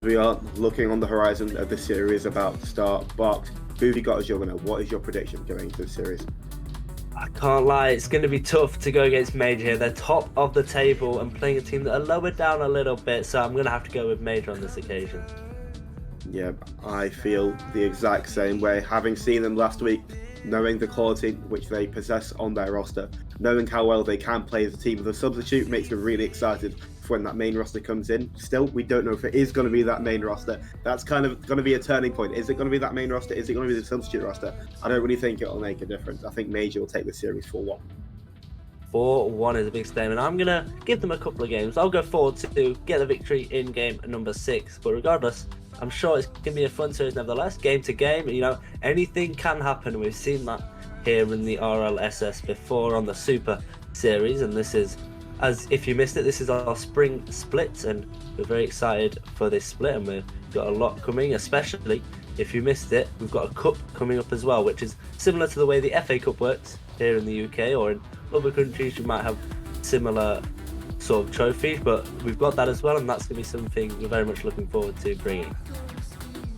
We are looking on the horizon of the series about to start. Barks, who have you got as your winner? What is your prediction going into the series? I can't lie, it's going to be tough to go against Major here. They're top of the table and playing a team that are lowered down a little bit, so I'm going to have to go with Major on this occasion. Yeah, I feel the exact same way. Having seen them last week, knowing the quality which they possess on their roster, knowing how well they can play as a team with a substitute makes me really excited for when that main roster comes in. Still, we don't know if it is going to be that main roster. That's kind of going to be a turning point. Is it going to be that main roster? Is it going to be the substitute roster? I don't really think it'll make a difference. I think Major will take the series 4-1. 4-1 is a big statement. I'm going to give them a couple of games. I'll go 4-2, get the victory in game number 6. But regardless, I'm sure it's going to be a fun series nevertheless. Game to game, anything can happen. We've seen that here in the RLSS before on the Super Series. And this is, as if you missed it, this is our spring split. And we're very excited for this split. And we've got a lot coming, especially if you missed it. We've got a cup coming up as well, which is similar to the way the FA Cup works here in the UK, or in other countries you might have similar sort of trophies, but we've got that as well, and that's going to be something we're very much looking forward to bringing.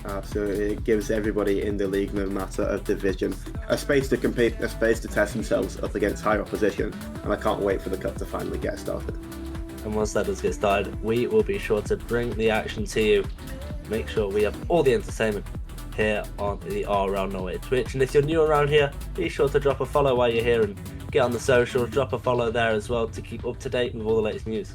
Absolutely, it gives everybody in the league, no matter of division, a space to compete, a space to test themselves up against higher opposition, and I can't wait for the cup to finally get started. And once that does get started, we will be sure to bring the action to you, make sure we have all the entertainment here on the RL Norway Twitch. And if you're new around here, be sure to drop a follow while you're here and get on the socials, drop a follow there as well to keep up to date with all the latest news.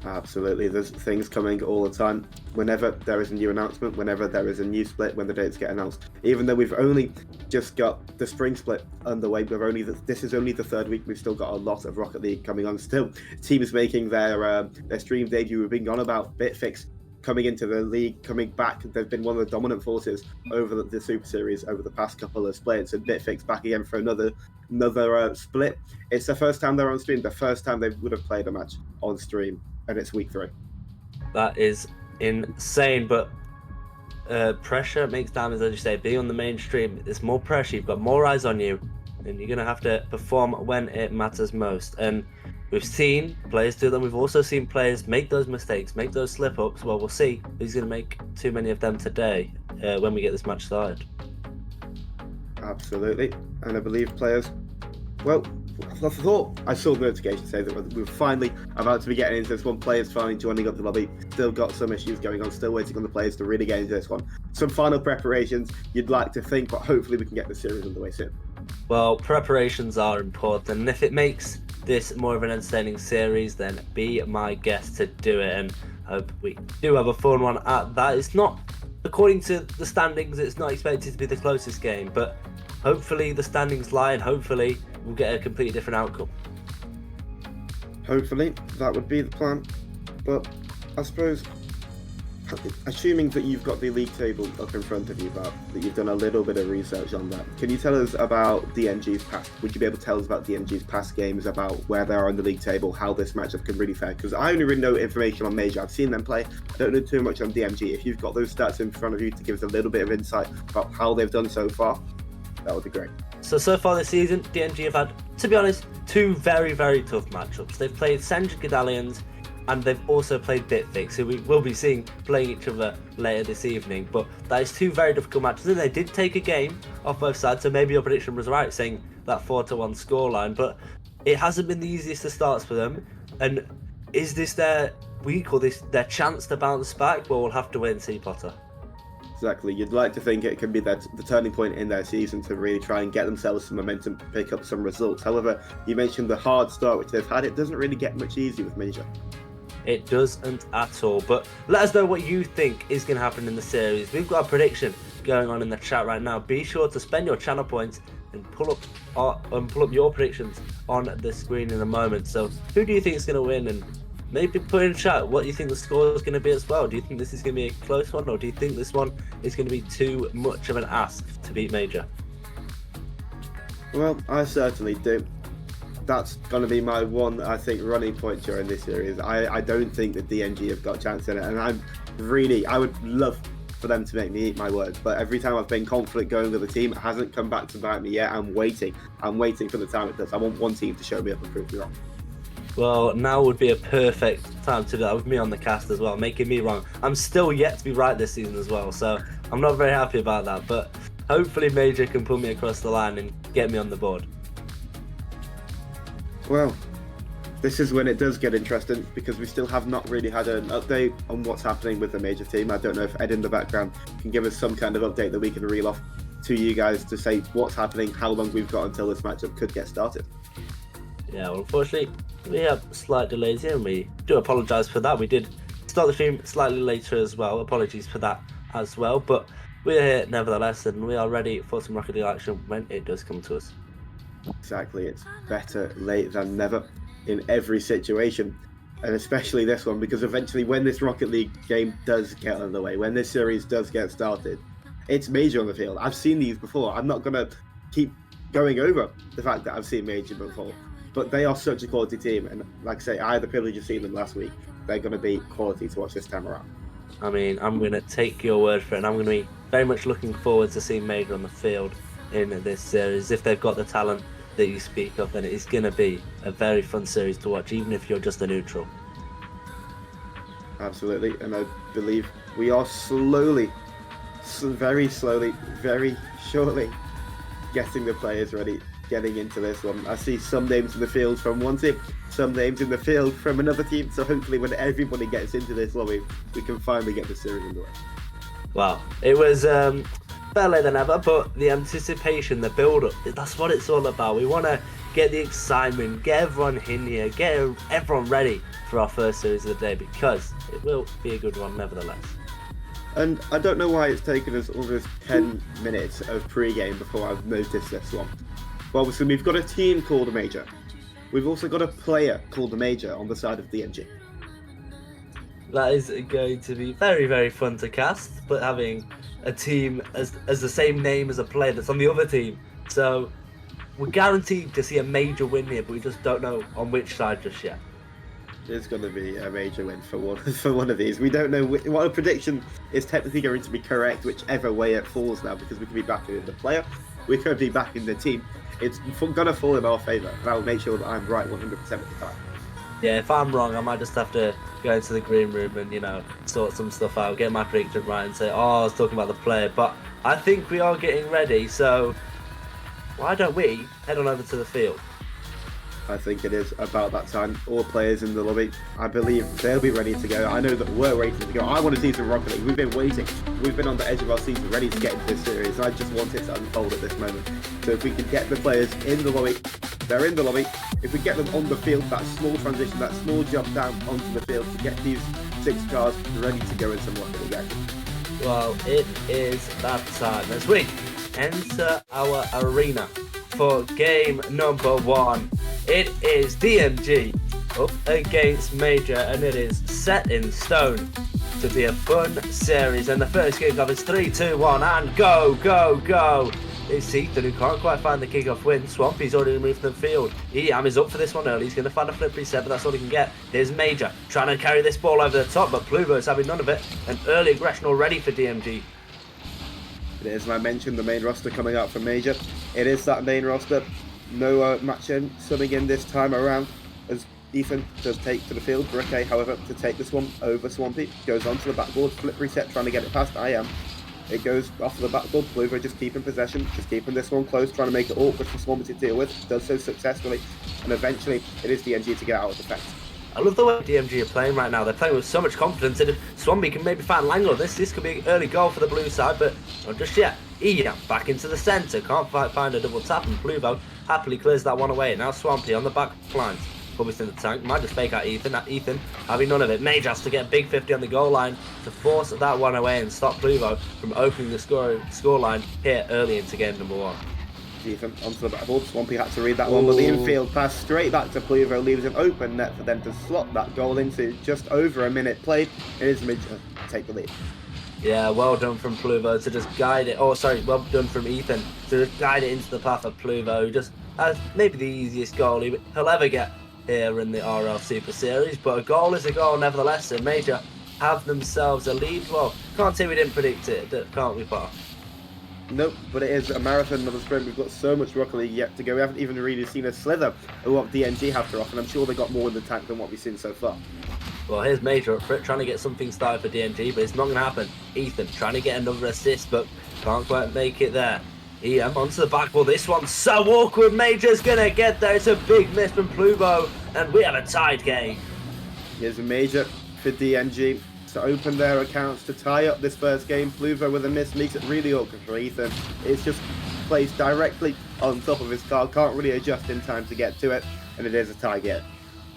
Absolutely, there's things coming all the time. Whenever there is a new announcement, whenever there is a new split, when the dates get announced. Even though we've only just got the spring split underway, this is only the third week. We've still got a lot of Rocket League coming on. Still, teams making their stream debut. We've been on about Bitfix coming into the league, coming back. They've been one of the dominant forces over the Super Series over the past couple of splits, and Bitfix back again for another split. It's the first time they're on stream, the first time they would have played a match on stream, and it's week 3. That is insane, but pressure makes diamonds, as you say. Being on the mainstream, there's more pressure, you've got more eyes on you, and you're going to have to perform when it matters most. And we've seen players do them. We've also seen players make those mistakes, make those slip-ups. Well, we'll see who's going to make too many of them today when we get this match started. Absolutely. And I believe players, well, I saw the notification say that we're finally about to be getting into this one. Players finally joining up the lobby. Still got some issues going on, still waiting on the players to really get into this one. Some final preparations you'd like to think, but hopefully we can get the series underway soon. Well, preparations are important, and if it makes this more of an entertaining series, then be my guest to do it, and hope we do have a fun one at that. It's not, according to the standings, it's not expected to be the closest game, but hopefully the standings lie, and hopefully we'll get a completely different outcome. Hopefully, that would be the plan, but I suppose, assuming that you've got the league table up in front of you, Bob, that you've done a little bit of research on that, can you tell us about DMG's past? Would you be able to tell us about DMG's past games, about where they are on the league table, how this matchup can really fare? Because I only really know information on Major. I've seen them play. I don't know too much on DMG. If you've got those stats in front of you to give us a little bit of insight about how they've done so far, that would be great. So far this season, DMG have had, to be honest, 2 very, very tough matchups. They've played Senge Gadalians, and they've also played Bitfix, who we will be seeing playing each other later this evening. But that is 2 very difficult matches, and they did take a game off both sides, so maybe your prediction was right, saying that 4-1 scoreline. But it hasn't been the easiest of starts for them. And is this their week, or this their chance to bounce back? Well, we'll have to wait and see, Potter. Exactly. You'd like to think it can be the turning point in their season to really try and get themselves some momentum, pick up some results. However, you mentioned the hard start which they've had. It doesn't really get much easier with Major. It doesn't at all. But let us know what you think is going to happen in the series. We've got a prediction going on in the chat right now. Be sure to spend your channel points and pull up your predictions on the screen in a moment. So who do you think is going to win? And maybe put in chat what you think the score is going to be as well. Do you think this is going to be a close one, or do you think this one is going to be too much of an ask to beat Major? Well, I certainly do. That's going to be my one, I think, running point during this series. I don't think that DMG have got a chance in it, and I would love for them to make me eat my words, but every time I've been confident going with a team, it hasn't come back to bite me yet. I'm waiting for the time it does. I want one team to show me up and prove me wrong. Well, now would be a perfect time to do that with me on the cast as well, making me wrong. I'm still yet to be right this season as well, so I'm not very happy about that. But hopefully Major can pull me across the line and get me on the board. Well, this is when it does get interesting because we still have not really had an update on what's happening with the Major team. I don't know if Ed in the background can give us some kind of update that we can reel off to you guys to say what's happening, how long we've got until this matchup could get started. Yeah, well, unfortunately, we have slight delays here, and we do apologise for that. We did start the stream slightly later as well. Apologies for that as well. But we're here nevertheless, and we are ready for some Rocket League action when it does come to us. Exactly, it's better late than never in every situation, and especially this one, because eventually when this Rocket League game does get underway, when this series does get started, it's Major on the field. I've seen these before. I'm not going to keep going over the fact that I've seen Major before, but they are such a quality team, and like I say, I had the privilege of seeing them last week. They're going to be quality to watch this time around. I mean, I'm going to take your word for it, and I'm going to be very much looking forward to seeing Major on the field in this series. If they've got the talent that you speak of, then it is going to be a very fun series to watch, even if you're just a neutral. Absolutely, and I believe we are very slowly, very shortly getting the players ready, getting into this one. I see some names in the field from one team, some names in the field from another team, so hopefully when everybody gets into this lobby, we can finally get the series underway. Wow, it was better late than ever, but the anticipation, the build-up, that's what it's all about. We want to get the excitement, get everyone in here, get everyone ready for our first series of the day, because it will be a good one nevertheless. And I don't know why it's taken us almost 10 minutes of pre-game before I've noticed this one. Well, obviously we've got a team called Major. We've also got a player called Major on the side of DMG. That is going to be very, very fun to cast, but having a team as the same name as a player that's on the other team. So we're guaranteed to see a major win here, but we just don't know on which side just yet. It's going to be a major win for one of these. We don't know what a prediction is technically going to be correct, whichever way it falls now, because we could be backing the player, we could be backing the team. It's going to fall in our favour, and I'll make sure that I'm right 100% of the time. Yeah, if I'm wrong, I might just have to go into the green room and, sort some stuff out, get my prediction right and say, oh, I was talking about the player. But I think we are getting ready, so why don't we head on over to the field? I think it is about that time. All players in the lobby, I believe they'll be ready to go. I know that we're ready to go. I want to see some Rocket League. We've been waiting. We've been on the edge of our season, ready to get into this series. I just want it to unfold at this moment. So if we can get the players in the lobby, they're in the lobby. If we get them on the field, that small transition, that small jump down onto the field to get these 6 cars ready to go in some Rocket League action. Well, it is that time as we enter our arena for game number 1. It is DMG up against Major, and it is set in stone to be a fun series. And the first kickoff is 3, 2, 1, and go, go, go! It's Ethan who can't quite find the kickoff win. Swampy's already moved to the field. Eam is up for this one early. He's going to find a flip reset, but that's all he can get. Here's Major trying to carry this ball over the top, but Pluvo's having none of it. An early aggression already for DMG. It is, and I mentioned the main roster coming out for Major. It is that main roster. No match-in summing in this time around as Ethan does take to the field. Briquet, however, to take this one over Swampy. Goes onto the backboard, flip reset, trying to get it past I Am. It goes off of the backboard. Pluvo just keeping possession, just keeping this one close, trying to make it awkward for Swampy to deal with. Does so successfully, and eventually it is DMG to get out of defense. I love the way DMG are playing right now. They're playing with so much confidence, and if Swampy can maybe find Langle, this could be an early goal for the blue side, but not just yet. Ian back into the centre, can't find a double tap, and Pluvo happily clears that one away. Now Swampy on the back lines, Bubby's in the tank, might just fake out Ethan. Ethan having none of it. Major has to get a big 50 on the goal line to force that one away and stop Pluvo from opening the score line here early into game number 1. Ethan onto the backboard. Swampy had to read that one, but the infield pass straight back to Pluvo leaves an open net for them to slot that goal into. Just over a minute played. It is Major to take the lead. Yeah, well done from Pluvo to just guide it. Oh, sorry, well done from Ethan to just guide it into the path of Pluvo, who just has maybe the easiest goal he'll ever get here in the RL Super Series. But a goal is a goal nevertheless, and Major have themselves a lead. Well, can't say we didn't predict it, can't we, Paul? Nope, but it is a marathon, not a sprint. We've got so much Rocket League yet to go. We haven't even really seen a slither of what DMG have to offer, and I'm sure they got more in the tank than what we've seen so far. Well, here's Major up for it, trying to get something started for DMG, but it's not going to happen. Ethan trying to get another assist, but can't quite make it there. EM onto the back. Well, this one's so awkward. Major's going to get there. It's a big miss from Pluvo, and we have a tied game. Here's a Major for DMG to open their accounts to tie up this first game. Pluvo with a miss makes it really awkward for Ethan. It's just placed directly on top of his car, can't really adjust in time to get to it, and it is a tie game.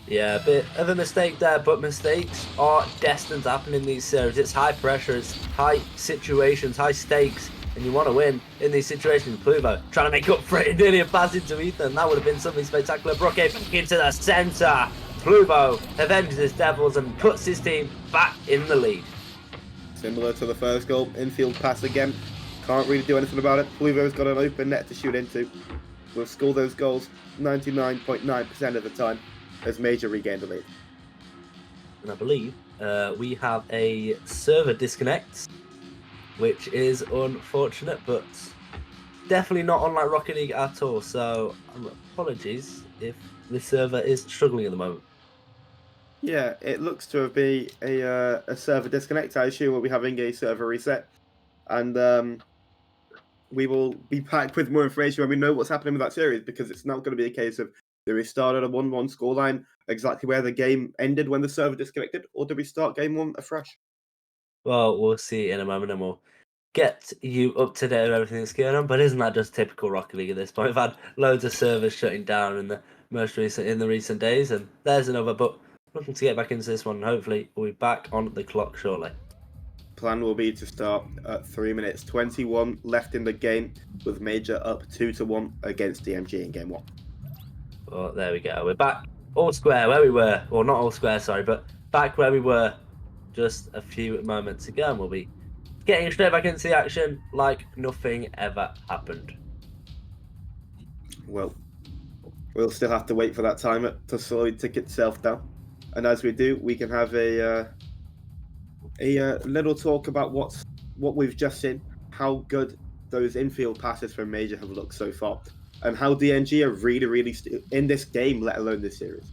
Yeah, a bit of a mistake there, but mistakes are destined to happen in these series. It's high pressure, it's high situations, high stakes, and you want to win in these situations. Pluvo trying to make up for it, nearly a pass into Ethan. That would have been something spectacular. Brooke back into the centre. Pluvo avenges his Devils and puts his team back in the lead. Similar to the first goal, infield pass again. Can't really do anything about it. Pluvo's got an open net to shoot into. We'll score those goals 99.9% of the time as Major regained the lead. And I believe we have a server disconnect, which is unfortunate, but definitely not unlike Rocket League at all. So apologies if the server is struggling at the moment. Yeah, it looks to be a server disconnect. I assume we'll be having a server reset, and we will be back with more information when we know what's happening with that series, because it's not going to be a case of do we start at a 1-1 scoreline exactly where the game ended when the server disconnected, or do we start game one afresh? Well, we'll see in a moment, and we'll get you up to date with everything that's going on. But isn't that just typical Rocket League at this point? We've had loads of servers shutting down in the recent days, and there's another. But looking to get back into this one, and hopefully we'll be back on the clock shortly. Plan will be to start at 3 minutes 21 left in the game, with Major up 2-1 against DMG in game one. Well, there we go. We're back all square where we were. Well, not all square, sorry, but back where we were just a few moments ago. And we'll be getting straight back into the action like nothing ever happened. Well, we'll still have to wait for that timer to slowly tick itself down. And as we do, we can have a little talk about what we've just seen, how good those infield passes from Major have looked so far, and how DMG are really in this game, let alone this series.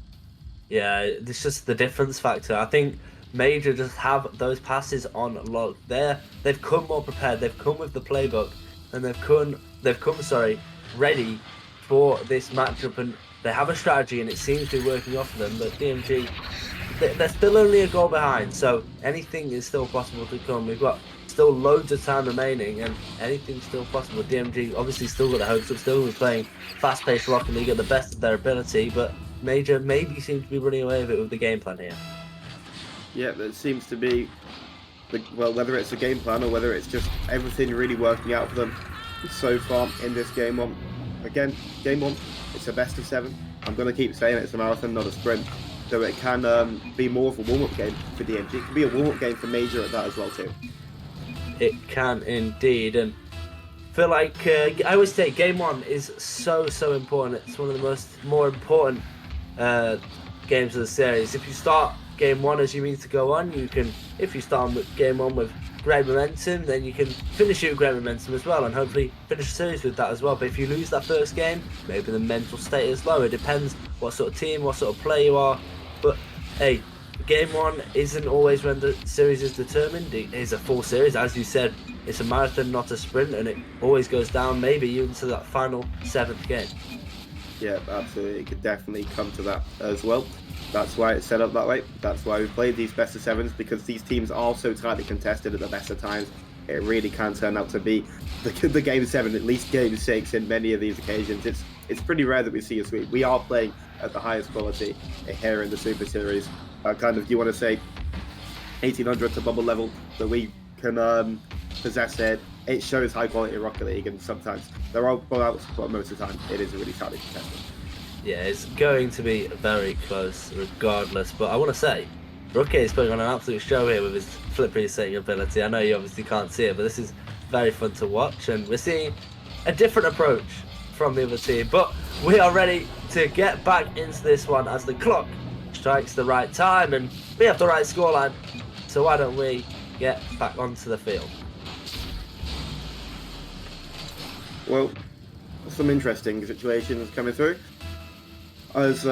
Yeah, it's just the difference factor. I think Major just have those passes on lock. They've come more prepared. They've come with the playbook, and they've come ready for this matchup, and they have a strategy, and it seems to be working off of them. But DMG, they're still only a goal behind, so anything is still possible to come. We've got still loads of time remaining, and anything's still possible. DMG obviously still got the hopes of still playing fast-paced Rocket League at the best of their ability, but Major maybe seems to be running away with it with the game plan here. Yeah, there seems to be, whether it's a game plan or whether it's just everything really working out for them so far in this game one. Again, game one, it's a best of 7. I'm going to keep saying it's a marathon, not a sprint. So it can be more of a warm-up game for DMG. It can be a warm-up game for Major at that as well too. It can indeed, and I feel like I always say game one is so important. It's one of the more important games of the series. If you start game one as you mean to go on, if you start with game one with great momentum, then you can finish it with great momentum as well, and hopefully finish the series with that as well. But if you lose that first game, maybe the mental state is low. It depends what sort of team, what sort of player you are. But hey, game one isn't always when the series is determined. It is a full series, as you said. It's a marathon, not a sprint, and it always goes down, maybe even to that final 7th game. Yeah, absolutely. It could definitely come to that as well. That's why it's set up that way. That's why we played these best of 7s, because these teams are so tightly contested at the best of times. It really can turn out to be the game 7, at least game 6 in many of these occasions. It's pretty rare that we see a sweep. We are playing at the highest quality here in the Super Series. You want to say 1800 to bubble level that we can possess it. It shows high quality Rocket League, and sometimes there are blowouts, but most of the time it is really tightly contested. Yeah, it's going to be very close regardless, but I want to say Brooke is putting on an absolute show here with his flip resetting ability. I know you obviously can't see it, but this is very fun to watch, and we're seeing a different approach from the other team. But we are ready to get back into this one as the clock strikes the right time, and we have the right scoreline. So why don't we get back onto the field? Well, some interesting situations coming through. As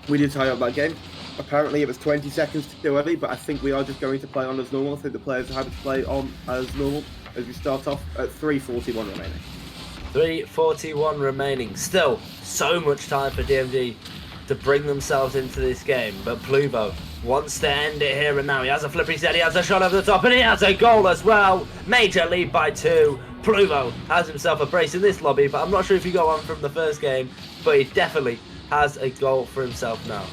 we did tie up that game. Apparently it was 20 seconds too early, but I think we are just going to play on as normal. I think the players are happy to play on as normal as we start off at 3:41 remaining. 3:41 remaining. Still, so much time for DMG to bring themselves into this game. But Pluvo wants to end it here and now. He has a flip reset, he has a shot over the top, and he has a goal as well. Major lead by 2. Pluvo has himself a brace in this lobby, but I'm not sure if he got one from the first game, but he definitely has a goal for himself now.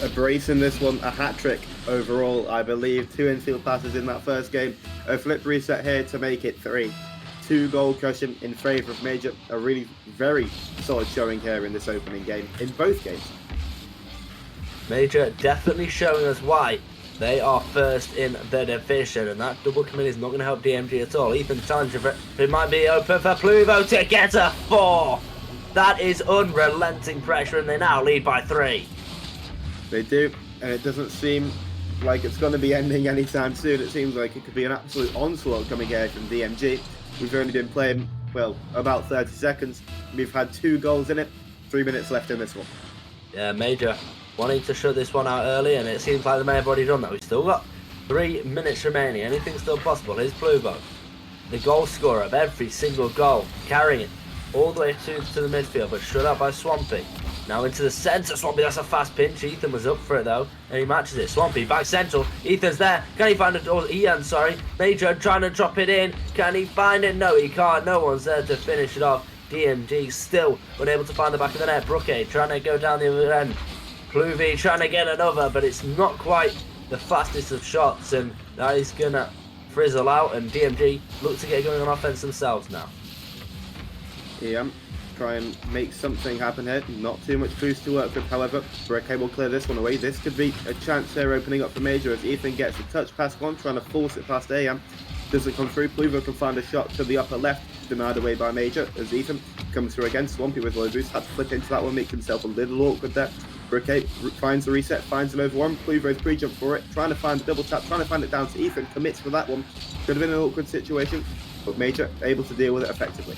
A brace in this one, a hat-trick overall, I believe. 2 infield passes in that first game. A flip reset here to make it 3. 2-goal cushion in favour of Major. A really very solid showing here in this opening game, in both games. Major definitely showing us why they are first in the division, and that double commit is not going to help DMG at all. Ethan challenge it might be open for Pluvo to get a 4. That is unrelenting pressure, and they now lead by 3. They do, and it doesn't seem like it's going to be ending anytime soon. It seems like it could be an absolute onslaught coming here from DMG. We've only been playing, well, about 30 seconds. We've had 2 goals in it, 3 minutes left in this one. Yeah, Major wanting to shut this one out early, and it seems like they may have already done that. We've still got 3 minutes remaining. Anything's still possible. Here's Pluvo, the goal scorer of every single goal, carrying it all the way to the midfield, but shut out by Swampy. Now into the centre, Swampy, that's a fast pinch. Ethan was up for it though, and he matches it. Swampy back central, Ethan's there. Can he find it? Oh, Ian, sorry. Major trying to drop it in. Can he find it? No, he can't. No one's there to finish it off. DMG still unable to find the back of the net. Brooke trying to go down the other end. Pluvy trying to get another, but it's not quite the fastest of shots, and that is gonna frizzle out, and DMG look to get going on offense themselves now. Yeah, try and make something happen here. Not too much boost to work with, however. Brooke will clear this one away. This could be a chance here opening up for Major as Ethan gets a touch pass one, trying to force it past AM. Doesn't come through. Pluvo can find a shot to the upper left, denied away by Major as Ethan comes through again. Swampy with low boost, had to flip into that one, makes himself a little awkward there. Brooke finds the reset, finds an over one. Pluvo's pre-jump for it, trying to find the double tap, trying to find it down to Ethan, commits for that one. Could have been an awkward situation, but Major able to deal with it effectively.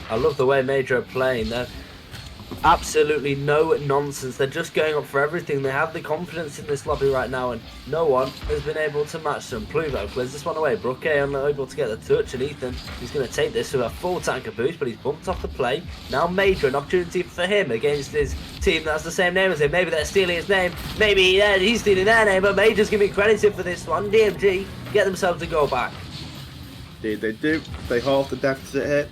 I love the way Major are playing. They're absolutely no nonsense. They're just going up for everything. They have the confidence in this lobby right now, and no one has been able to match them. Pluvo clears this one away. Brooke unable to get the touch, and Ethan is going to take this with a full tank of boost, but he's bumped off the play. Now Major, an opportunity for him against his team that's the same name as him. Maybe they're stealing his name. Maybe he's stealing their name, but Major's going to be credited for this one. DMG get themselves a goal back. Indeed they do. They halve the deficit here.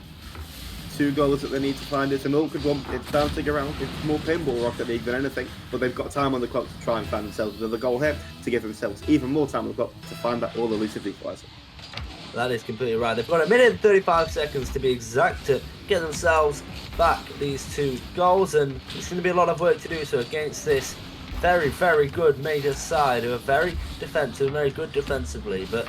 2 goals that they need to find. It's an awkward one. It's bouncing around. It's more pinball Rocket League than anything. But they've got time on the clock to try and find themselves another goal here to give themselves even more time on the clock to find that all-elusive equaliser. That is completely right. They've got 1 minute and 35 seconds to be exact to get themselves back these 2 goals, and it's going to be a lot of work to do so against this very, very good Major side who are very defensive, very good defensively. But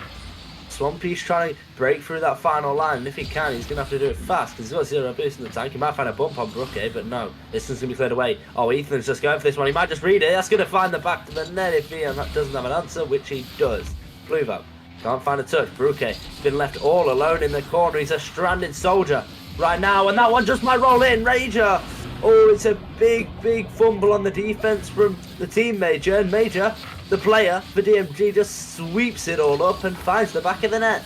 Swampy's trying to break through that final line, and if he can, he's going to have to do it fast because he's got 0 boost in the tank. He might find a bump on Brooke, but no, this one's going to be cleared away. Oh, Ethan's just going for this one. He might just read it. That's going to find the back to the net if he doesn't have an answer, which he does. Pluvo can't find a touch. Brooke been left all alone in the corner. He's a stranded soldier right now, and that one just might roll in. Major. Oh, it's a big, big fumble on the defense from the team Major, and Major, the player for DMG, just sweeps it all up and finds the back of the net.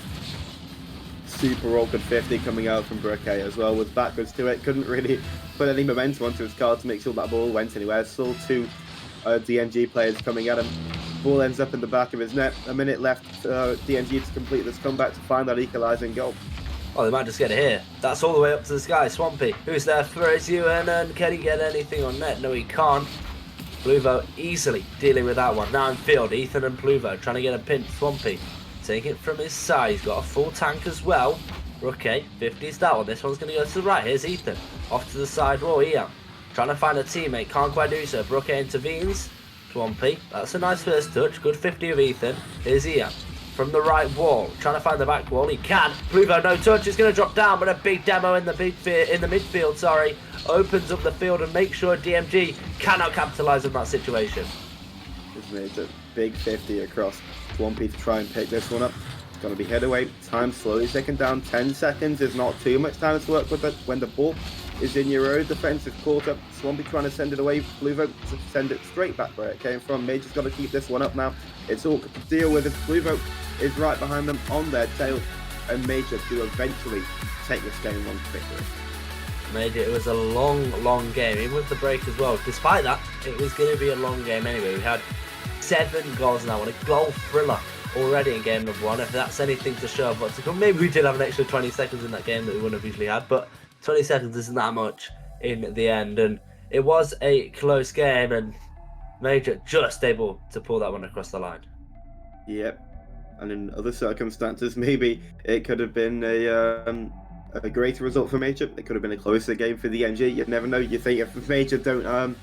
Super awkward 50 coming out from Brooke as well, was backwards to it, couldn't really put any momentum onto his card to make sure that ball went anywhere. Still 2 DMG players coming at him. Ball ends up in the back of his net. A minute left for DMG to complete this comeback to find that equalising goal. Oh, they might just get it here. That's all the way up to the sky. Swampy, who's there for his UN, and can he get anything on net? No, he can't. Pluvo easily dealing with that one. Now in field, Ethan and Pluvo trying to get a pinch. Swampy taking it from his side. He's got a full tank as well. Okay, 50's that one. This one's going to go to the right. Here's Ethan. Off to the side wall. Ian trying to find a teammate. Can't quite do so. Brooke intervenes. Swampy. That's a nice first touch. Good 50 of Ethan. Here's Ian from the right wall. Trying to find the back wall. He can. Pluvo, no touch. He's going to drop down, but a big demo in the midfield. Sorry. Opens up the field and makes sure DMG cannot capitalise on that situation. It's made a big 50 across Swampy to try and pick this one up. Going to be head away. Time slowly ticking down. 10 seconds is not too much time to work with it when the ball is in your own defensive quarter. Swampy trying to send it away. Bluevo to send it straight back where it came from. Major's got to keep this one up now. It's all to deal with it. Bluevo is right behind them on their tail. And Major do eventually take this game on to victory. Major, it was a long game, even with the break as well. Despite that, it was going to be a long game anyway. We had 7 goals now and a goal thriller already in game number 1. If that's anything to show of what's to come, maybe we did have an extra 20 seconds in that game that we wouldn't have usually had, but 20 seconds isn't that much in the end. And it was a close game, and Major just able to pull that one across the line. Yep. And in other circumstances, maybe it could have been a greater result for Major. It could have been a closer game for the DMG. You never know. You think if Major don't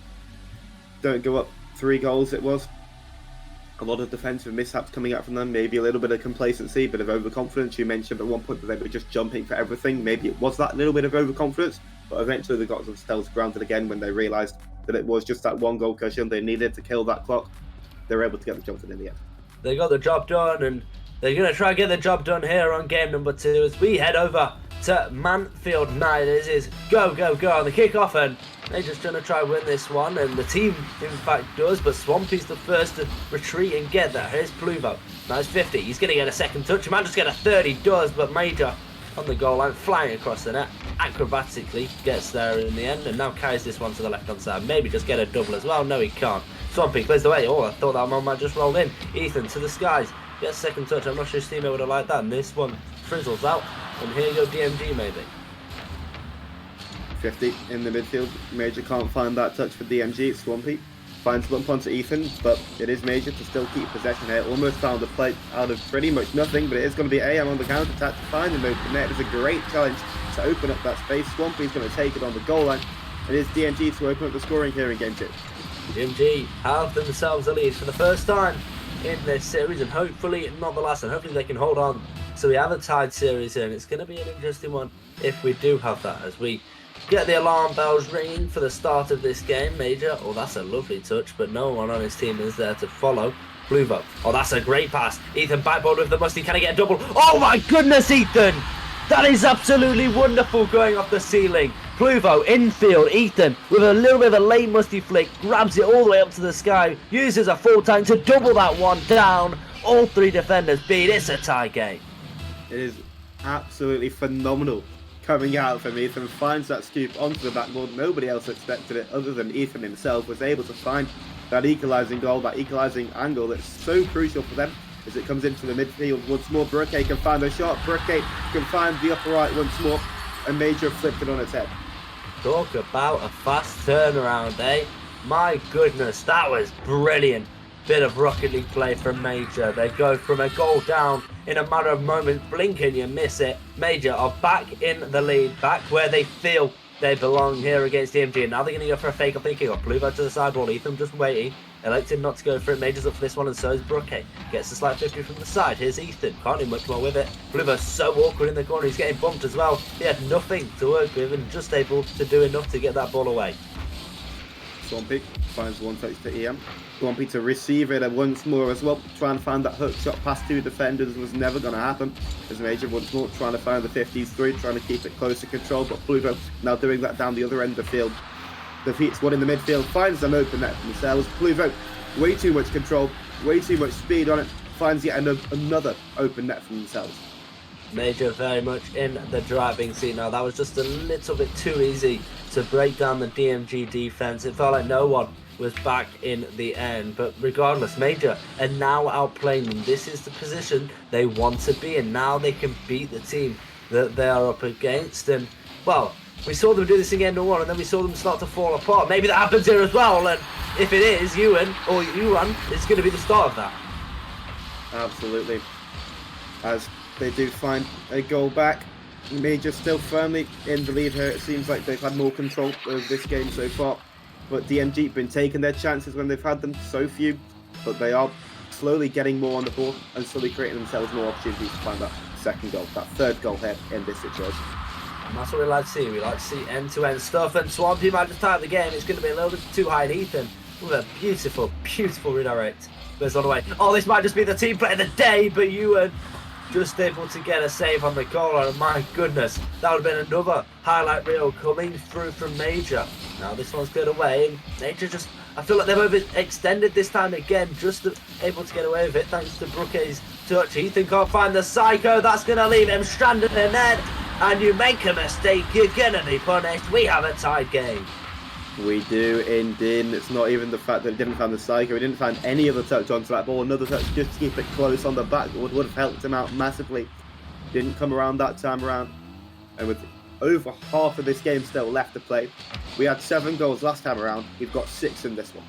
go up 3 goals, it was a lot of defensive mishaps coming out from them. Maybe a little bit of complacency, a bit of overconfidence. You mentioned at one point that they were just jumping for everything. Maybe it was that little bit of overconfidence, but eventually they got themselves grounded again when they realised that it was just that 1 goal cushion they needed to kill that clock. They were able to get the job done in the end. They got the job done, and they're going to try and get the job done here on game number 2 as we head over to Manfield Knight. This is go on the kickoff, and they're just going to try and win this one, and the team in fact does, but Swampy's the first to retreat and get there. Here's Pluvo. Now it's 50. He's going to get a second touch. He might just get a third. He does, but Major on the goal line, flying across the net, acrobatically gets there in the end, and now carries this one to the left-hand side. Maybe just get a double as well. No, he can't. Swampy clears the way. Oh, I thought that one might just roll in. Ethan to the skies. Gets second touch. I'm not sure his teammate would have liked that. And this one frizzles out. And here you go, DMG maybe. 50 in the midfield. Major can't find that touch for DMG. Swampy finds bump onto Ethan, but it is Major to still keep possession here. Almost found the play out of pretty much nothing, but it is going to be AM on the counter-attack to find an open net. It's a great challenge to open up that space. Swampy's going to take it on the goal line. It is DMG to open up the scoring here in game 2. DMG have themselves a lead for the first time in this series, and hopefully not the last, and hopefully they can hold on. So we have a tied series here, and it's going to be an interesting one if we do have that, as we get the alarm bells ringing for the start of this game. Major, oh, that's a lovely touch, but no one on his team is there to follow. Bluevo, oh, that's a great pass. Ethan backboard with the musty. Can he get a double? Oh my goodness, Ethan! That is absolutely wonderful, going off the ceiling. Pluvo infield, Ethan with a little bit of a late musty flick, grabs it all the way up to the sky, uses a full tank to double that one down. All 3 defenders beat. It's a tie game. It is absolutely phenomenal coming out from Ethan. Finds that scoop onto the backboard. Nobody else expected it other than Ethan himself. Was able to find that equalising goal, that equalising angle that's so crucial for them as it comes into the midfield once more. Burke can find a shot. Burke can find the upper right once more. And Major flipped it on its head. Talk about a fast turnaround, eh? My goodness, that was brilliant. Bit of Rocket League play from Major. They go from a goal down in a matter of moments. Blink and you miss it. Major are back in the lead, back where they feel they belong here against DMG. And now they're going to go for a fake up thinking of Bluevo to the sidewall. Ethan just waiting. Elected not to go for it. Major's up for this one, and so is Brooke. Gets a slight 50 from the side. Here's Ethan. Can't do much more with it. Bluevo's so awkward in the corner. He's getting bumped as well. He had nothing to work with and just able to do enough to get that ball away. Swampy finds one touch to EM. Swampy to receive it once more as well. Trying to find that hook shot past 2 defenders was never going to happen. As Major once more trying to find the 50s through, trying to keep it close to control. But Bluevo now doing that down the other end of the field. Defeats one in the midfield, finds an open net for themselves. Bluevo, way too much control, way too much speed on it. Finds yet another open net for themselves. Major very much in the driving seat now. That was just a little bit too easy to break down the DMG defense. It felt like no one was back in the end, but regardless, Major are now outplaying them. This is the position they want to be in. Now they can beat the team that they are up against, and well, we saw them do this in game number 1, and then we saw them start to fall apart. Maybe that happens here as well, and if it is, Yuan, it's going to be the start of that. Absolutely. As they do find a goal back, Major still firmly in the lead here. It seems like they've had more control of this game so far, but DMG have been taking their chances when they've had them, so few, but they are slowly getting more on the ball and slowly creating themselves more opportunities to find that second goal, that third goal here in this situation. And that's what we like to see. We like to see end-to-end stuff, and Swampy might just time the game. It's going to be a little bit too high, and Ethan with a beautiful, beautiful redirect. Goes all the way. Oh, this might just be the team play of the day, but Ewan just able to get a save on the goal. And my goodness, that would have been another highlight reel coming through from Major. Now this one's good away, and Major just, I feel like they've overextended this time again, just able to get away with it thanks to Brooke's touch. Ethan can't find the Psycho, that's going to leave him stranded in net. And you make a mistake, you're going to be punished. We have a tied game. We do indeed. It's not even the fact that he didn't find the Psycho. He didn't find any other touch onto that ball. Another touch just to keep it close on the backboard would have helped him out massively. Didn't come around that time around. And with over half of this game still left to play, we had 7 goals last time around. We've got 6 in this one.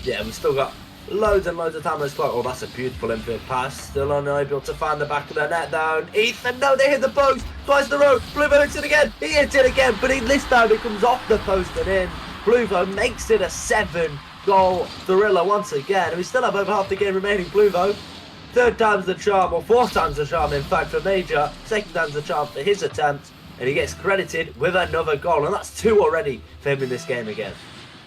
Yeah, we've still got loads and loads of time on this clock. Oh, that's a beautiful infield pass. Still unable to find the back of the net though. Ethan, no, they hit the post twice in a row. Bluvo hits it again. He hits it again, but this time it comes off the post and in. Bluvo makes it a 7-goal thriller once again. And we still have over half the game remaining. Bluvo, 3rd time's the charm, or 4th time's the charm in fact for Major. 2nd time's the charm for his attempt. And he gets credited with another goal. And that's 2 already for him in this game again.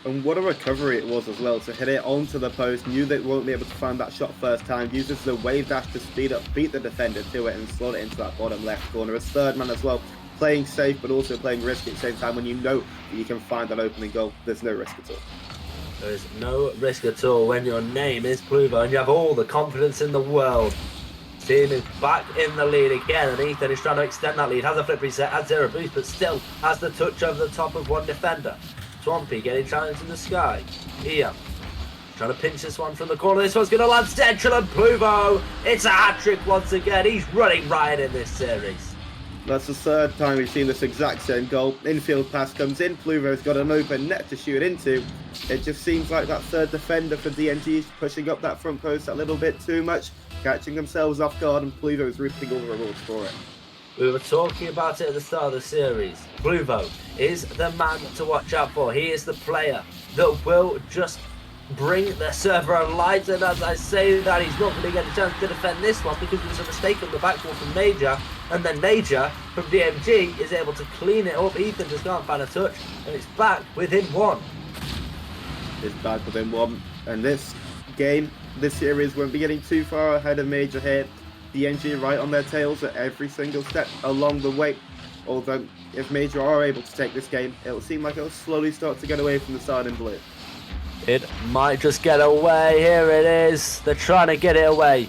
And what a recovery it was as well to hit it onto the post. Knew they won't be able to find that shot first time. Uses the wave dash to speed up, beat the defender to it and slot it into that bottom left corner. His 3rd man as well. Playing safe but also playing risky at the same time. When you know that you can find that opening goal, there's no risk at all. There is no risk at all when your name is Bluvo and you have all the confidence in the world. Team is back in the lead again, and Ethan is trying to extend that lead. Has a flip reset, has 0 boost, but still has the touch over the top of one defender. Swampy getting challenged in the sky. Ian trying to pinch this one from the corner. This one's going to land central, and Bluvo, it's a hat-trick once again. He's running riot in this series. That's the 3rd time we've seen this exact same goal. Infield pass comes in. Pluvo's got an open net to shoot into. It just seems like that 3rd defender for DMG is pushing up that front post a little bit too much, catching themselves off guard, and Pluvo's reaping all the rewards for it. We were talking about it at the start of the series. Bluvo is the man to watch out for. He is the player that will just bring the server alight, and as I say that, he's not going to get a chance to defend this one because there was a mistake on the backboard from Major, and then Major from DMG is able to clean it up. Ethan just can't find a touch, and it's back within 1. It's back within 1, and this game, this series won't be getting too far ahead of Major here. DMG right on their tails at every single step along the way. Although, if Major are able to take this game, it'll seem like it'll slowly start to get away from the side in blue. It might just get away. Here it is. They're trying to get it away.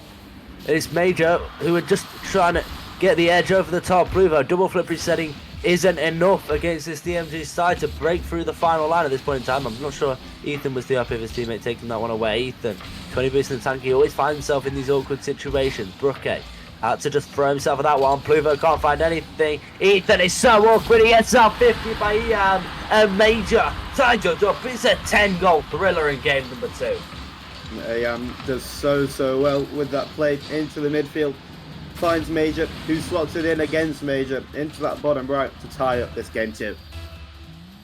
It's Major who are just trying to get the edge over the top. Bluvo double flip resetting isn't enough against this DMG side to break through the final line at this point in time. I'm not sure Ethan was the up of his teammate taking that one away. Ethan, 20 boosts in the tank. He always finds himself in these awkward situations. Brooke had to just throw himself at that one. Bluvo can't find anything. Ethan is so awkward. He gets out 50 by Ian. And Major tied it up. It's a 10-goal thriller in game number 2. Does so well with that play into the midfield. Finds Major, who slots it in against Major into that bottom right to tie up this game 2.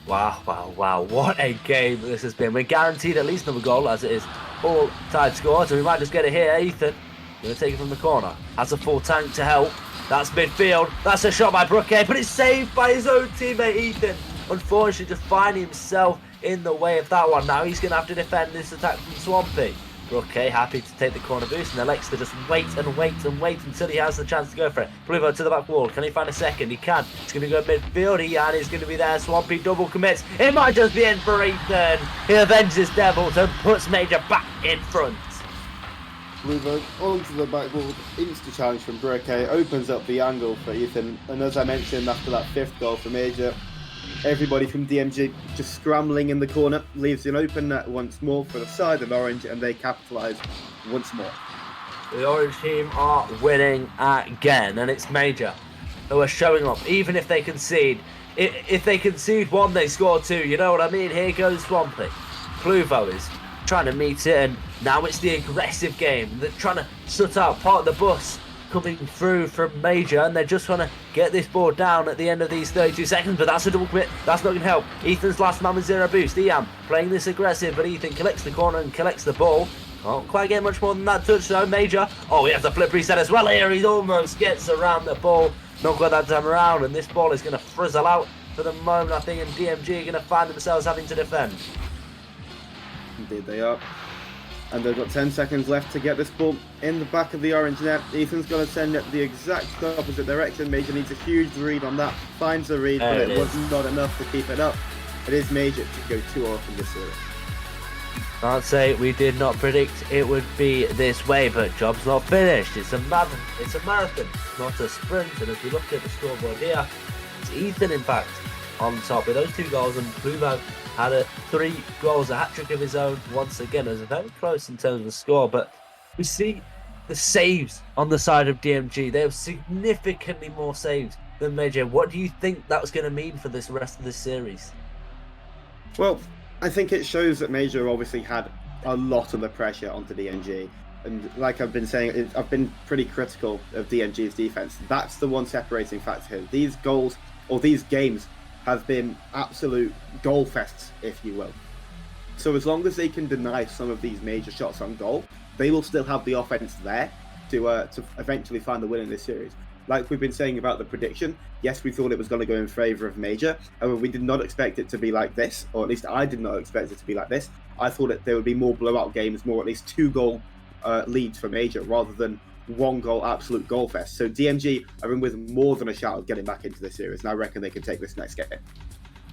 Wow, wow, wow. What a game this has been. We're guaranteed at least another goal as it is all tied scores. So we might just get it here. Ethan going to take it from the corner. Has a full tank to help. That's midfield. That's a shot by Brooke, but it's saved by his own teammate Ethan. Unfortunately, just finding himself in the way of that one. Now he's going to have to defend this attack from Swampy. Brooke happy to take the corner boost and elects to just wait and wait and wait until he has the chance to go for it. Bluvo to the back wall. Can he find a second? He can. He's going to go midfield. And he's going to be there. Swampy double commits. It might just be in for Ethan. He avenges his Devils and puts Major back in front. Bluvo onto the backboard, insta challenge from Brooke, opens up the angle for Ethan, and as I mentioned, after that 5th goal for Major, everybody from DMG just scrambling in the corner, leaves an open net once more for the side of Orange, and they capitalise once more. The Orange team are winning again, and it's Major who are showing up, even if they concede. If they concede 1, they score 2, you know what I mean? Here goes Swampy. Bluvo is trying to meet it, and now it's the aggressive game. They're trying to shut out part of the bus coming through from Major, and they're just trying to get this ball down at the end of these 32 seconds, but that's a double commit. That's not going to help. Ethan's last man with 0 boost. Ian playing this aggressive, but Ethan collects the corner and collects the ball. Can't quite get much more than that touch though. Major, oh, he has the flip reset as well here. He almost gets around the ball. Not quite that time around, and this ball is going to frizzle out for the moment, I think, and DMG are going to find themselves having to defend. Indeed they are. And they've got 10 seconds left to get this ball in the back of the orange net. Ethan's going to send it the exact opposite direction. Major needs a huge read on that. Finds a read, but it was not enough to keep it up. It is Major to go 2-0 in this series. Can't say we did not predict it would be this way, but job's not finished. It's a marathon, not a sprint. And as we look at the scoreboard here, it's Ethan, in fact, on top with those 2 goals, and Pluvo had 3 goals, a hat-trick of his own once again. It was very close in terms of the score, but we see the saves on the side of DMG. They have significantly more saves than Major. What do you think that's going to mean for this rest of this series? Well, I think it shows that Major obviously had a lot of the pressure onto DMG. And like I've been saying, I've been pretty critical of DMG's defense. That's the one separating factor here. These goals, or these games, have been absolute goal fests, if you will. So as long as they can deny some of these major shots on goal, they will still have the offense there to eventually find the win in this series. Like we've been saying about the prediction, yes, we thought it was going to go in favour of Major. However, we did not expect it to be like this, or at least I did not expect it to be like this. I thought that there would be more blowout games, more at least 2-goal leads for Major, rather than 1-goal absolute goal fest. So DMG are in with more than a shout of getting back into the series, and I reckon they can take this next game.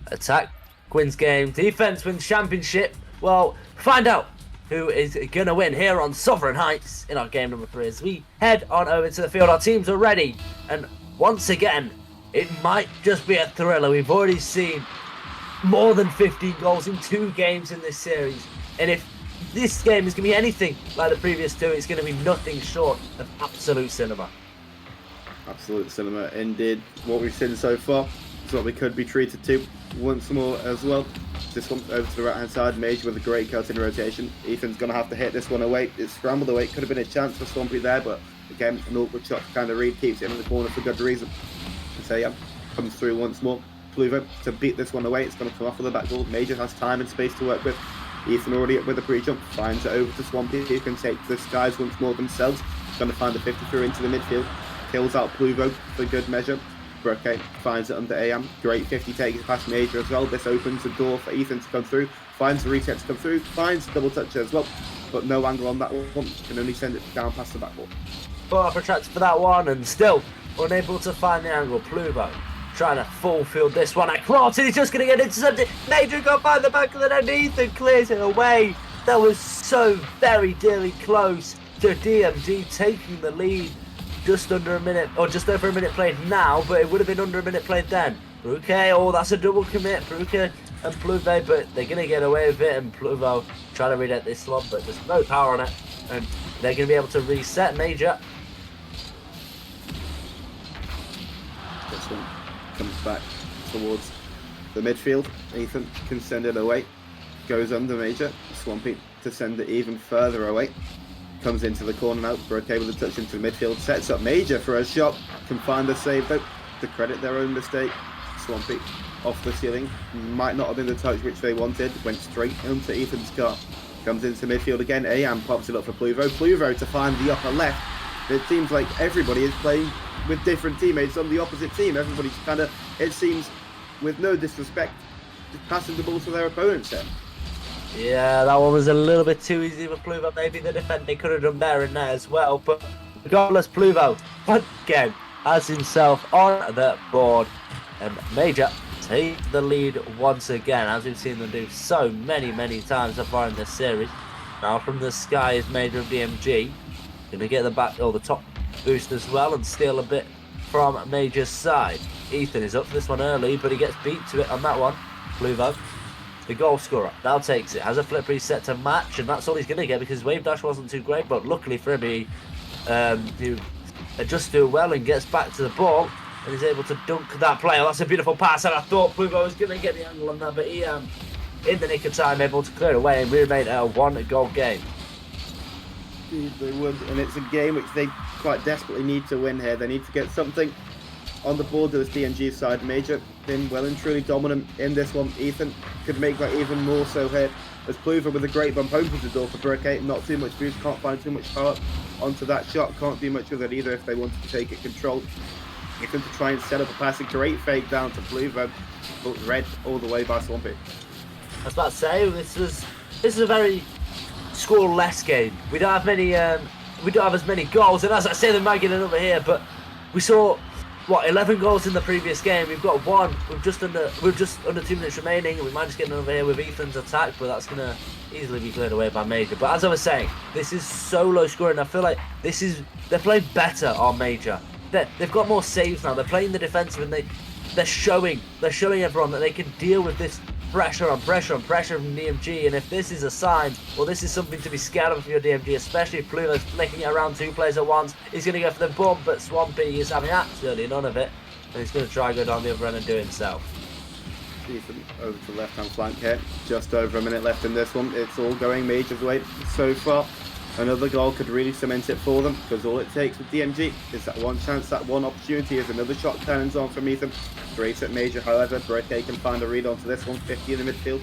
Attack wins game, defense wins championship. Well, find out who is going to win here on Sovereign Heights in our game number 3 as we head on over to the field. Our teams are ready, and once again, it might just be a thriller. We've already seen more than 15 goals in 2 games in this series, and if this game is going to be anything like the previous 2, it's going to be nothing short of absolute cinema. Absolute cinema indeed. What we've seen so far is what we could be treated to once more as well. This one over to the right hand side, Major with a great cut in rotation. Ethan's going to have to hit this one away. It's scrambled away. Could have been a chance for Swampy there, but again, an awkward shot to kind of read, keeps it in the corner for good reason. Sayam comes through once more. Pluvo to beat this one away. It's going to come off with the back goal. Major has time and space to work with. Ethan already up with the pre-jump, finds it over to Swampy, who can take the skies once more themselves. Going to find the 50 through into the midfield. Kills out Pluvo for good measure. Brooke finds it under AM. Great 50 takes past Major as well. This opens the door for Ethan to come through. Finds the reset to come through. Finds the double touch as well. But no angle on that one. Can only send it down past the back wall. But up attracts for that one, and still unable to find the angle. Pluvo trying to full field this one across, and he's just going to get intercepted. Major got by the back of the net. Ethan clears it away. That was so very dearly close to DMG taking the lead. Just under a minute, or just over a minute played now, but it would have been under a minute played then. Bruke, oh, that's a double commit. Bruke and Pluve, but they're going to get away with it, and Pluvo trying to read out this slot, but there's no power on it, and they're going to be able to reset Major. This one comes back towards the midfield. Ethan can send it away. Goes under Major. Swampy to send it even further away. Comes into the corner now. Broke with a touch into the midfield. Sets up Major for a shot. Can find the save though. To credit their own mistake. Swampy off the ceiling. Might not have been the touch which they wanted. Went straight into Ethan's car. Comes into midfield again. AM pops it up for Pluvo. Pluvo to find the upper left. It seems like everybody is playing with different teammates on the opposite team. Everybody's kind of, it seems, with no disrespect, just passing the ball to their opponents here. Yeah, that one was a little bit too easy for Pluvo. Maybe the defender could have done better in there as well. But regardless, Pluvo, once again, has himself on the board. And Major take the lead once again, as we've seen them do so many times so far in this series. Now from the sky is Major of DMG. Going to get the back or the top boost as well and steal a bit from Major's side. Ethan is up for this one early, but he gets beat to it on that one. Pluvo, the goal scorer, now takes it, has a flip reset to match, and that's all he's going to get because wave dash wasn't too great, but luckily for him, he adjusts to it well and gets back to the ball and is able to dunk that play. Oh, that's a beautiful pass, and I thought Pluvo was going to get the angle on that, but he, in the nick of time, able to clear it away and remade a 1-goal game. They would, and it's a game which they quite desperately need to win here. They need to get something on the board to this DMG side. Major been well and truly dominant in this one. Ethan could make that even more so here. As Pluvo with a great bump opens the door for Brooke. Not too much boost, can't find too much power onto that shot. Can't do much with it either if they wanted to take it control. Ethan to try and set up a passing, great fake down to Pluvo, but read all the way by Swampy. I was about to say, this is a very score less game. We don't have many. We don't have as many goals, and as I say, they're magging it over here. But we saw what 11 goals in the previous game. We've got one. We're just under 2 minutes remaining, and we might just get another here with Ethan's attack, but that's gonna easily be cleared away by Major. But as I was saying, this is so low scoring. I feel like they're playing better on Major. They've got more saves now. They're playing the defensive, and they're showing everyone that they can deal with this pressure on pressure from DMG. And if this is a sign, well, this is something to be scared of for your DMG, especially if Pluto's flicking it around 2 players at once. He's going to go for the bump, but Swampy is having absolutely none of it, and he's going to try and go down the other end and do it himself. Ethan over to the left-hand flank here. Just over a minute left in this one. It's all going Major's way so far. Another goal could really cement it for them, because all it takes with DMG is that one chance, that one opportunity, is another shot turns on from Ethan. Straight at Major, however, Breke can find a read onto this one. 50 in the midfield.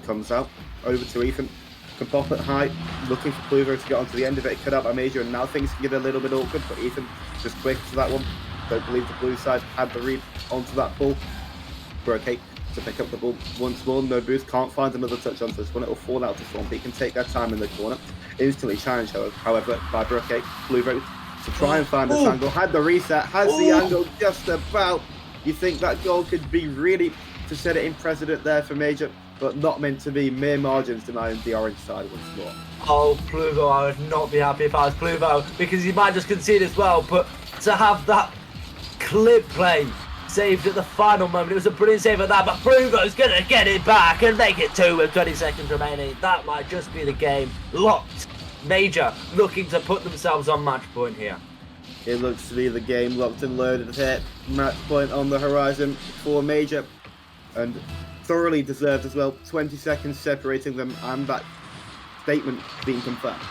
Comes out, over to Ethan. Can pop it high, looking for Pluvo to get onto the end of it. Cut out by Major, and now things can get a little bit awkward, but Ethan just quick to that one. Don't believe the blue side had the read onto that ball. Breke to pick up the ball once more. No boost, can't find another touch onto this one. It'll fall out to Swampy. Can take their time in the corner. Instantly challenged, however, by Breke. Pluvo to try and find this angle. Had the reset, has the angle just about. You think that goal could be really to set it in precedent there for Major, but not meant to be. Mere margins denying the orange side once more. Oh, Pluvo, I would not be happy if I was Pluvo, because he might just concede as well, but to have that clip play saved at the final moment, it was a brilliant save at that, but Pluvo's going to get it back and make it 2 with 20 seconds remaining. That might just be the game. Locked. Major looking to put themselves on match point here. It looks to be the game locked and loaded here. Match point on the horizon for Major, and thoroughly deserved as well. 20 seconds separating them, and that statement being confirmed.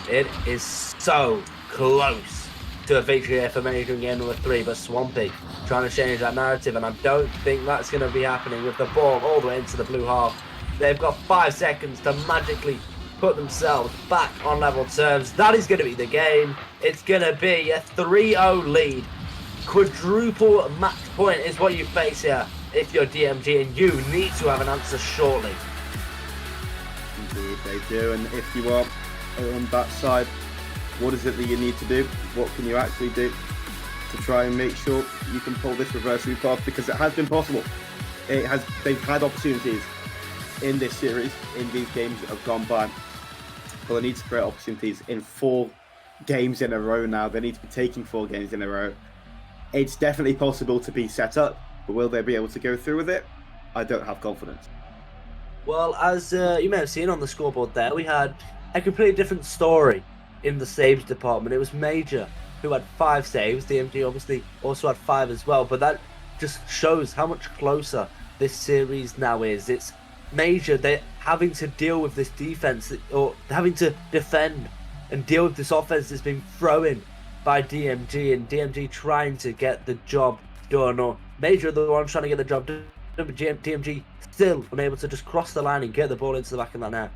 It is so close to a victory here for Major in game number 3, but Swampy trying to change that narrative, and I don't think that's going to be happening with the ball all the way into the blue half. They've got 5 seconds to magically put themselves back on level terms. That is going to be the game. It's going to be a 3-0 lead. Quadruple match point is what you face here if you're DMG, and you need to have an answer shortly. Indeed they do, and if you are on that side, what is it that you need to do? What can you actually do to try and make sure you can pull this reverse loop off? Because it has been possible. They've had opportunities in this series, in these games that have gone by. Well, they need to create opportunities in 4 games in a row now. They need to be taking 4 games in a row. It's definitely possible to be set up, but will they be able to go through with it? I don't have confidence. Well, as you may have seen on the scoreboard there, we had a completely different story in the saves department. It was Major who had 5 saves. DMG obviously also had 5 as well, but that just shows how much closer this series now is. It's Major, they're having to deal with this defense, or having to defend and deal with this offense that's been thrown by DMG, and DMG trying to get the job done, or Major are the ones trying to get the job done, but DMG still unable to just cross the line and get the ball into the back of that net.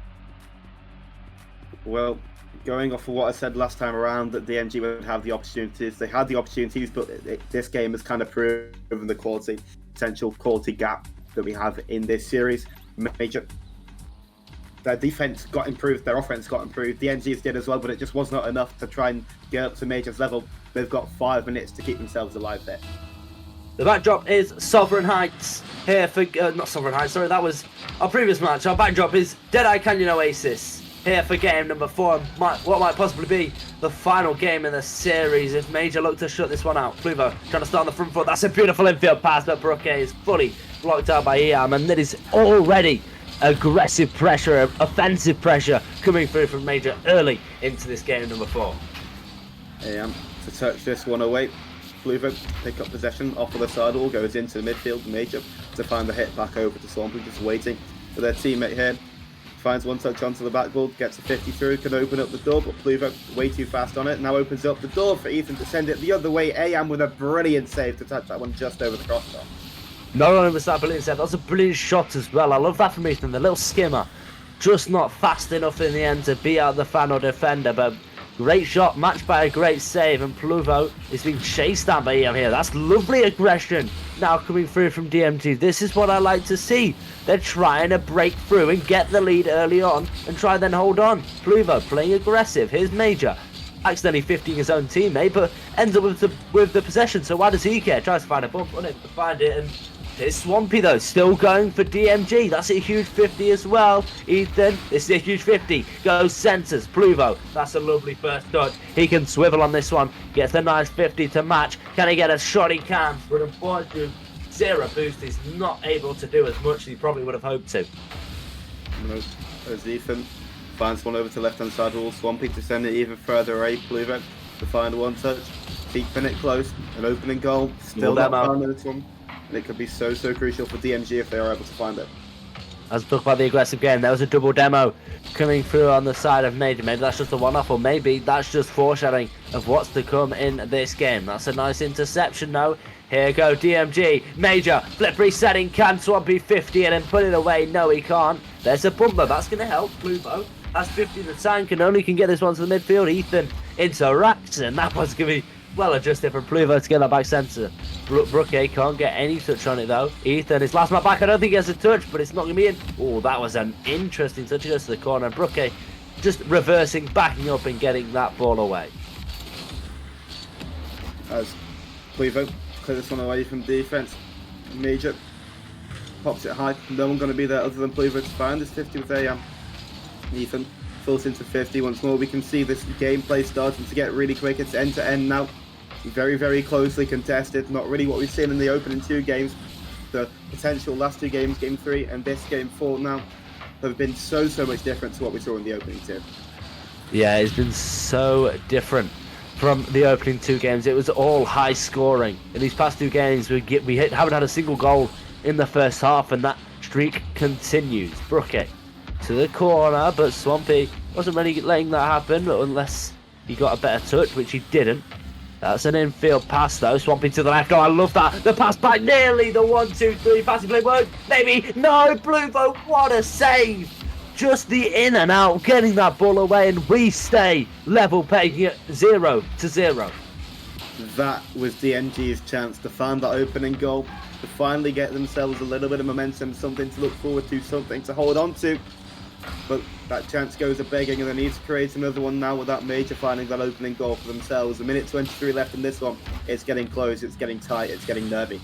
Well, going off of what I said last time around, that DMG would have the opportunities. They had the opportunities, but this game has kind of proven the potential quality gap that we have in this series. Major, their defense got improved, their offense got improved, the DMG's did as well, but it just was not enough to try and get up to Major's level. They've got 5 minutes to keep themselves alive there. The backdrop is Sovereign Heights here for not Sovereign Heights, sorry, that was our previous match. Our backdrop is Deadeye Canyon Oasis here for game number 4, what might possibly be the final game in the series if Major look to shut this one out. Pluvo trying to start on the front foot. That's a beautiful infield pass, but Brooke is fully blocked out by Iam, and that is already aggressive pressure, offensive pressure coming through from Major early into this game number 4. Iam to touch this one away. Pluvo pick up possession off of the sidewall, goes into the midfield. Major to find the hit back over to Swampy, just waiting for their teammate here. Finds one touch onto the backboard, gets a 50 through, can open up the door, but Pluvo way too fast on it. Now opens up the door for Ethan to send it the other way. Iam with a brilliant save to touch that one just over the crossbar. Not only was that brilliant save, that was a brilliant shot as well. I love that from Ethan, the little skimmer. Just not fast enough in the end to beat out the final defender, but Great shot, matched by a great save, and Pluvo is being chased down by EM here. That's lovely aggression now coming through from DMG. This is what I like to see. They're trying to break through and get the lead early on and try then hold on. Pluvo playing aggressive. Here's Major. Accidentally 50 his own teammate, but ends up with the possession, so why does he care? Tries to find a bump, unable to find it, and here's Swampy though, still going for DMG. That's a huge 50 as well. Ethan, this is a huge 50. Goes centres, Pluvo. That's a lovely first touch. He can swivel on this one. Gets a nice 50 to match. Can he get a shot? He can, but unfortunately, zero boost is not able to do as much as he probably would have hoped to. As Ethan finds one over to left-hand side wall, Swampy to send it even further away. Pluvo to find one touch. Keeping it close. An opening goal. Still not found this one. And it could be so crucial for DMG if they are able to find it. As we talk about the aggressive game, there was a double demo coming through on the side of Major. Maybe that's just a one-off, or maybe that's just foreshadowing of what's to come in this game. That's a nice interception though. Here go DMG. Major, flip resetting, can Swampy 50 and then put it away? No, he can't. There's a bumper, that's going to help. Pluvo has 50 in the tank and only can get this one to the midfield. Ethan interacts, and that one's going to be well adjusted for Pluvo to get that back centre. Brooke can't get any touch on it though. Ethan, his last man back, I don't think he has a touch, but it's not going to be in. Oh, that was an interesting touch. He goes to the corner. Brooke just reversing, backing up and getting that ball away. As Pluvo clear this one away from defence. Major pops it high. No one going to be there other than Pluvo to find this 50 with AM. Ethan falls into 50 once more. We can see this gameplay starting to get really quick. It's end to end now. Very closely contested. Not really what we've seen in the opening two games. The potential last two games, game 3 and this game 4 now, have been so much different to what we saw in the opening two. Yeah, it's been so different from the opening two games. It was all high scoring. In these past two games, we haven't had a single goal in the first half, and that streak continues. Brooke to the corner, but Swampy wasn't really letting that happen unless he got a better touch, which he didn't. That's an infield pass though. Swampy to the left. Oh, I love that. The pass back, nearly the 1-2-3 passing play work. Maybe. No, Pluvo, what a save. Just the in and out, getting that ball away, and we stay level playing at 0-0. That was DMG's chance to find that opening goal, to finally get themselves a little bit of momentum, something to look forward to, something to hold on to. But that chance goes a-begging, and they need to create another one now with that Major finding that opening goal for themselves. A minute 23 left in this one. It's getting close, it's getting tight, it's getting nervy.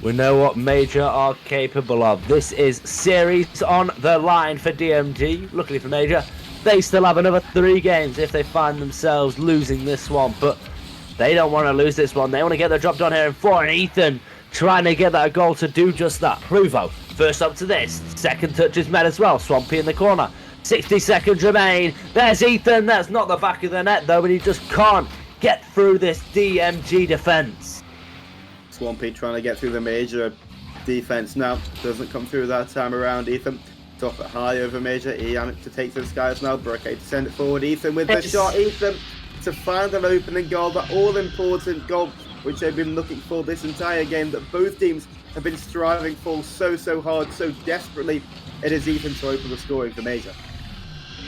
We know what Major are capable of. This is series on the line for DMG. Luckily for Major, they still have another 3 games if they find themselves losing this one. But they don't want to lose this one. They want to get the job done here in 4. And Ethan trying to get that goal to do just that. Pluvo first up to this. Second touch is met as well. Swampy in the corner. 60 seconds remain. There's Ethan. That's not the back of the net though, but he just can't get through this DMG defence. Swampy trying to get through the Major defence now. Doesn't come through that time around. Ethan top it high over Major. Ian to take to the skies now. Brooke to send it forward. Ethan with the shot. Ethan to find an opening goal. That all-important goal which they've been looking for this entire game, that both teams have been striving for so hard, so desperately. It is Ethan to open the scoring for Major.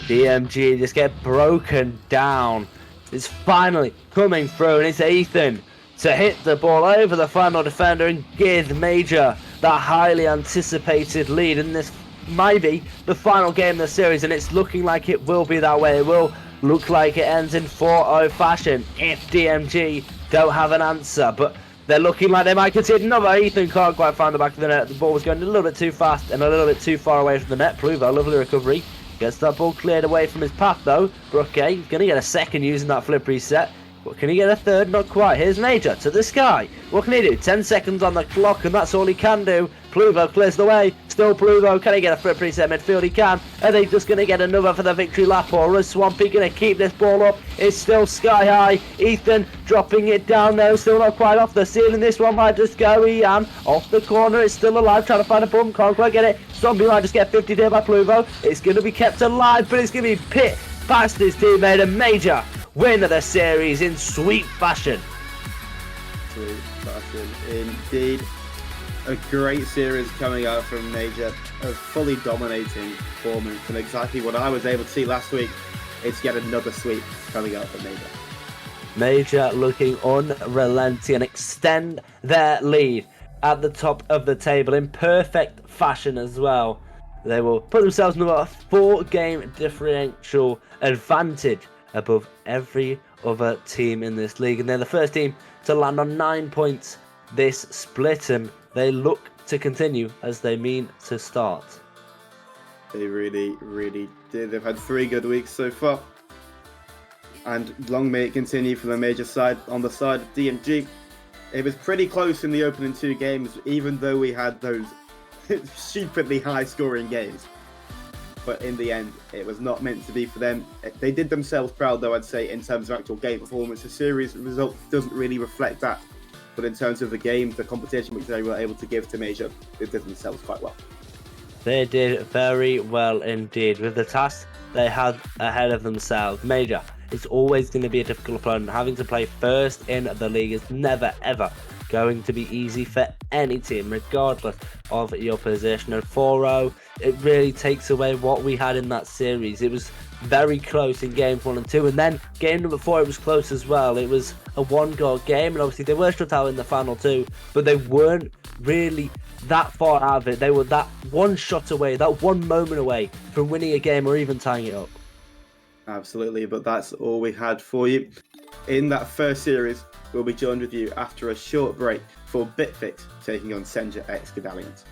DMG just get broken down. It's finally coming through, and it's Ethan to hit the ball over the final defender and give Major that highly anticipated lead. And this might be the final game of the series, and it's looking like it will be that way. It will look like it ends in 4-0 fashion if DMG don't have an answer, but they're looking like they might concede another. Ethan can't quite find the back of the net. The ball was going a little bit too fast and a little bit too far away from the net. Pluvo, lovely recovery. Gets that ball cleared away from his path though. Brooke going to get a second using that flip reset. But can he get a third? Not quite. Here's Major to the sky. What can he do? 10 seconds on the clock, and that's all he can do. Pluvo clears the way. Still Pluvo. Can he get a flip reset midfield? He can. Are they just going to get another for the victory lap, or is Swampy going to keep this ball up? It's still sky high. Ethan dropping it down there. Still not quite off the ceiling. This one might just go. Ian off the corner. It's still alive. Trying to find a bump. Can't quite get it. Swampy might just get 50 there by Pluvo. It's going to be kept alive, but it's going to be pit past his teammate, and Major win the series in sweet fashion. Sweet fashion indeed. A great series coming out from Major. A fully dominating performance, and exactly what I was able to see last week it's yet another sweep coming up for Major. Major looking unrelenting and extend their lead at the top of the table in perfect fashion as well. They will put themselves in a 4-game differential advantage above every other team in this league, and they're the first team to land on 9 points this split, and they look to continue as they mean to start. They really, really did. They've had 3 good weeks so far. And long may it continue for the Major side. On the side of DMG, it was pretty close in the opening 2 games, even though we had those stupidly high-scoring games. But in the end, it was not meant to be for them. They did themselves proud, though, I'd say, in terms of actual game performance. The series result doesn't really reflect that. But in terms of the game, the competition which they were able to give to Major, they did themselves quite well. They did very well indeed with the task they had ahead of themselves. Major, it's always going to be a difficult opponent. Having to play first in the league is never ever going to be easy for any team, regardless of your position. And 4-0, it really takes away what we had in that series. It was very close in games 1 and 2, and then game number 4 it was close as well. It was a 1-goal game, and obviously they were shut out in the final 2, but they weren't really that far out of it. They were that one shot away, that one moment away from winning a game or even tying it up. Absolutely, but that's all we had for you. In that first series, we'll be joined with you after a short break for Bitfix taking on Senja X Gedalians.